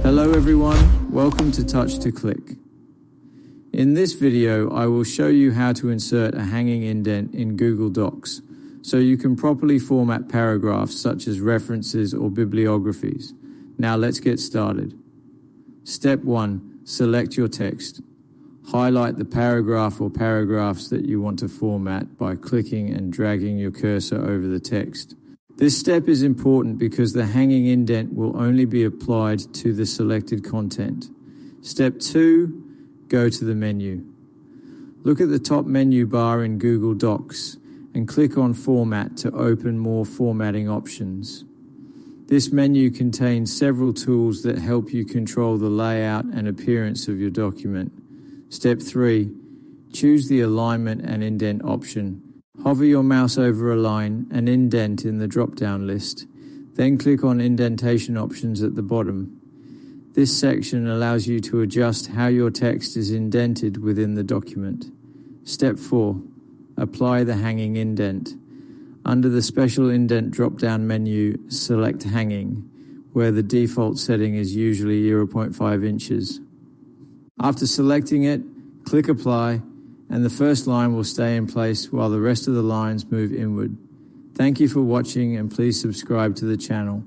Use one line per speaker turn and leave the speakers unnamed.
Hello everyone, welcome to Touch to Click. In this video, I will show you how to insert a hanging indent in Google Docs so you can properly format paragraphs such as references or bibliographies. Now let's get started. Step 1. Select your text. Highlight the paragraph or paragraphs that you want to format by clicking and dragging your cursor over the text. This step is important because the hanging indent will only be applied to the selected content. Step 2. Go to the menu. Look at the top menu bar in Google Docs and click on Format to open more formatting options. This menu contains several tools that help you control the layout and appearance of your document. Step 3. Choose the alignment and indent option. Hover your mouse over a line and indent in the drop-down list. Then click on Indentation options at the bottom. This section allows you to adjust how your text is indented within the document. Step 4. Apply the hanging indent. Under the Special Indent drop-down menu, select Hanging, where the default setting is usually 0.5 inches. After selecting it, click Apply, and the first line will stay in place while the rest of the lines move inward. Thank you for watching, and please subscribe to the channel.